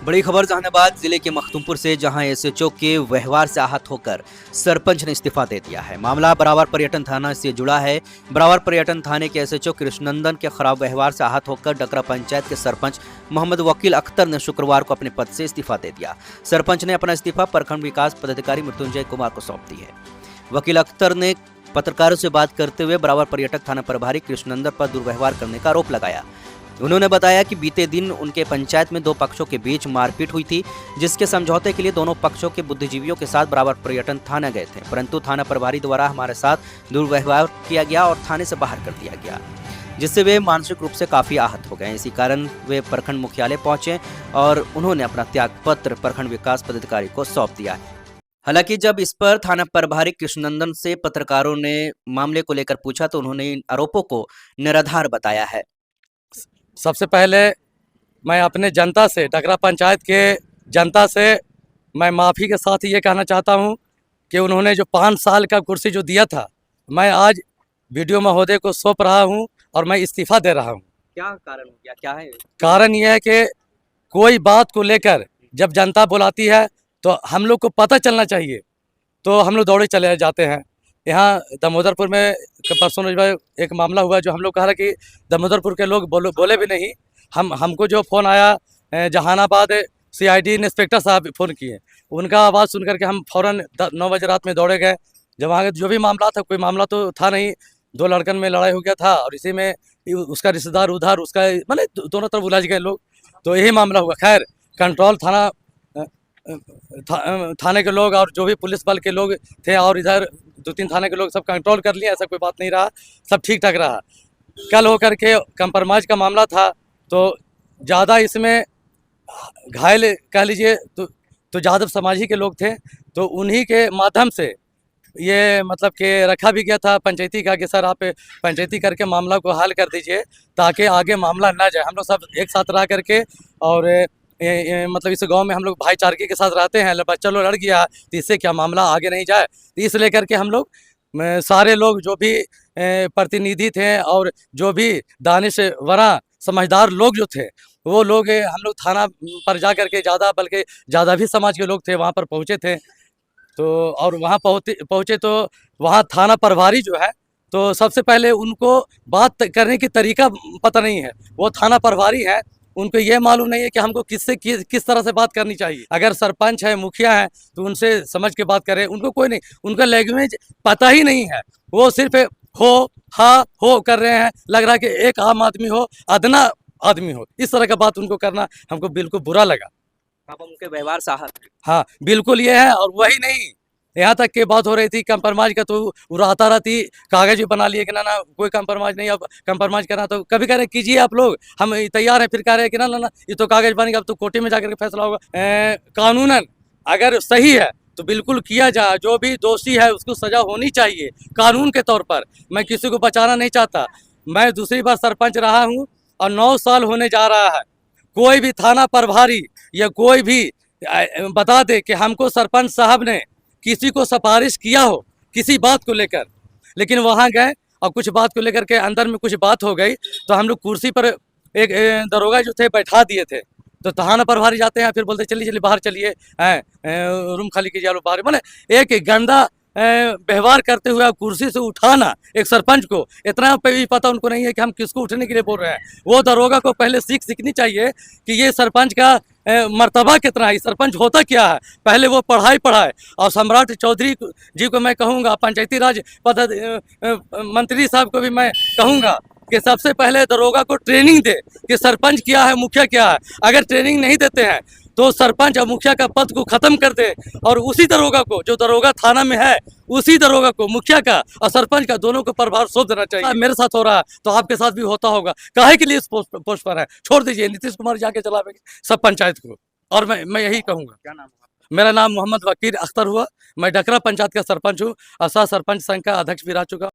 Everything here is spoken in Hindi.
बड़ी खबर जहानाबाद जिले के मखदुमपुर से, जहां एसएचओ के व्यवहार से आहत होकर सरपंच ने इस्तीफा दे दिया है। मामला बरावर पर्यटन थाना से जुड़ा है। बरावर पर्यटन थाने के एसएचओ कृष्णनंदन के खराब व्यवहार से आहत होकर डकरा पंचायत के सरपंच मोहम्मद वकील अख्तर ने शुक्रवार को अपने पद से इस्तीफा दे दिया। सरपंच ने अपना इस्तीफा प्रखंड विकास पदाधिकारी मृत्युंजय कुमार को सौंप दी है। वकील अख्तर ने पत्रकारों से बात करते हुए बरावर पर्यटक थाना प्रभारी कृष्णनंदन पर दुर्व्यवहार करने का आरोप लगाया। उन्होंने बताया कि बीते दिन उनके पंचायत में दो पक्षों के बीच मारपीट हुई थी, जिसके समझौते के लिए दोनों पक्षों के बुद्धिजीवियों के साथ बरावर पर्यटन थाना गए थे, परंतु थाना प्रभारी द्वारा हमारे साथ दुर्व्यवहार किया गया और थाने से बाहर कर दिया गया, जिससे वे मानसिक रूप से काफी आहत हो गए। इसी कारण वे प्रखंड मुख्यालय पहुंचे और उन्होंने अपना त्याग पत्र प्रखंड विकास पदाधिकारी को सौंप दिया है। हालांकि जब इस पर थाना प्रभारी कृष्णनंदन से पत्रकारों ने मामले को लेकर पूछा तो उन्होंने इन आरोपों को निराधार बताया है। सबसे पहले मैं अपने जनता से, डकरा पंचायत के जनता से मैं माफ़ी के साथ ये कहना चाहता हूँ कि उन्होंने जो 5 साल का कुर्सी जो दिया था, मैं आज वीडियो महोदय को सौंप रहा हूँ और मैं इस्तीफ़ा दे रहा हूँ। क्या कारण हो गया, क्या है कारण यह है कि कोई बात को लेकर जब जनता बुलाती है तो हम लोग को पता चलना चाहिए, तो हम लोग दौड़े चले जाते हैं। यहाँ दामोदरपुर में परसों एक मामला हुआ जो हम लोग कह रहे कि दामोदरपुर के लोग बोले भी नहीं। हमको जो फ़ोन आया जहानाबाद सीआईडी इंस्पेक्टर साहब फ़ोन किए, उनका आवाज़ सुन करके हम फ़ौरन 9 बजे रात में दौड़े गए। जब वहाँ जो भी मामला था, कोई मामला तो था नहीं, 2 लड़कन में लड़ाई हो गया था और इसी में उसका रिश्तेदार उधर, उसका मतलब दोनों तरफ उलझ गए लोग, तो यही मामला हुआ। खैर कंट्रोल थाने के लोग और जो भी पुलिस बल के लोग थे और इधर 2-3 थाने के लोग सब कंट्रोल कर लिए, ऐसा कोई बात नहीं रहा, सब ठीक ठाक रहा। कल होकर के कंप्रोमाइज़ का मामला था, तो ज़्यादा इसमें घायल कह लीजिए तो यादव समाजी के लोग थे, तो उन्हीं के माध्यम से ये मतलब कि रखा भी गया था पंचायती का कि सर आप पंचायती करके मामला को हल कर दीजिए ताकि आगे मामला ना जाए। हम लोग सब एक साथ रह करके और मतलब इस गांव में हम लोग भाईचारगी के साथ रहते हैं। बच्चा लोग लड़ गया तो इससे क्या मामला आगे नहीं जाए, तो इस लेकर के हम लोग सारे लोग जो भी प्रतिनिधि थे और जो भी दानिशवरा समझदार लोग जो थे, वो लोग हम लोग थाना पर जा कर के बल्कि ज़्यादा भी समाज के लोग थे वहाँ पर पहुँचे थे। तो और वहाँ पहुँचे तो वहाँ थाना प्रभारी जो है, तो सबसे पहले उनको बात करने की तरीका पता नहीं है। वो थाना प्रभारी है, उनको ये मालूम नहीं है कि हमको किस तरह से बात करनी चाहिए। अगर सरपंच है, मुखिया है, तो उनसे समझ के बात करें। उनको कोई नहीं, उनका लैंग्वेज पता ही नहीं है। वो सिर्फ हो हा हो कर रहे हैं, लग रहा है कि एक आम आदमी हो, अदना आदमी हो, इस तरह का बात उनको करना हमको बिल्कुल बुरा लगा। आप उनके व्यवहार से आहत? हाँ बिल्कुल ये है। और वही नहीं, यहाँ तक की बात हो रही थी कंप्रोमाइज़ का, तो उड़ाता रहती, कागज भी बना लिए कि ना कोई कंप्रोमाइज़ नहीं, अब कंप्रोमाइज़ करना तो कभी कह रहे कीजिए आप लोग, हम तैयार हैं, फिर कह रहे हैं कि ना ये तो कागज बनेगा, अब तो कोर्ट में जाकर के फैसला होगा। कानूनन अगर सही है तो बिल्कुल किया जाए, जो भी दोषी है उसको सज़ा होनी चाहिए कानून के तौर पर। मैं किसी को बचाना नहीं चाहता। मैं दूसरी बार सरपंच रहा हूँ और 9 साल होने जा रहा है। कोई भी थाना प्रभारी या कोई भी बता दे कि हमको सरपंच साहब ने किसी को सिफारिश किया हो किसी बात को लेकर, लेकिन वहाँ गए और कुछ बात को लेकर के अंदर में कुछ बात हो गई, तो हम लोग कुर्सी पर एक दरोगा जो थे बैठा दिए थे। तो थाना प्रभारी जाते हैं, फिर बोलते चलिए बाहर चलिए, रूम खाली कीजिए, आप बाहर। मैंने एक गंदा व्यवहार करते हुए आप कुर्सी से उठाना एक सरपंच को, इतना भी पता उनको नहीं है कि हम किसको उठने के लिए बोल रहे हैं। वो दरोगा को पहले सीखनी चाहिए कि ये सरपंच का मर्तबा कितना है, सरपंच होता क्या है, पहले वो पढ़ाए। और सम्राट चौधरी जी को मैं कहूँगा, पंचायती राज मंत्री साहब को भी मैं कहूँगा कि सबसे पहले दरोगा को ट्रेनिंग दे कि सरपंच क्या है, मुखिया क्या है। अगर ट्रेनिंग नहीं देते हैं तो सरपंच और मुखिया का पद को खत्म कर दे और उसी दरोगा को, जो दरोगा थाना में है, उसी दरोगा को, मुखिया का और सरपंच का, दोनों को प्रभार सौंप देना चाहिए। मेरे साथ हो रहा है तो आपके साथ भी होता होगा, काहे के लिए इस पोस्ट पर है, छोड़ दीजिए। नीतीश कुमार जाके चलावेंगे सब पंचायत को। और मैं यही कहूँगा। क्या नाम है? मेरा नाम मोहम्मद वकील अख्तर हुआ। मैं डकरा पंचायत का सरपंच हूँ और सह सरपंच संघ का अध्यक्ष भी रह चुका।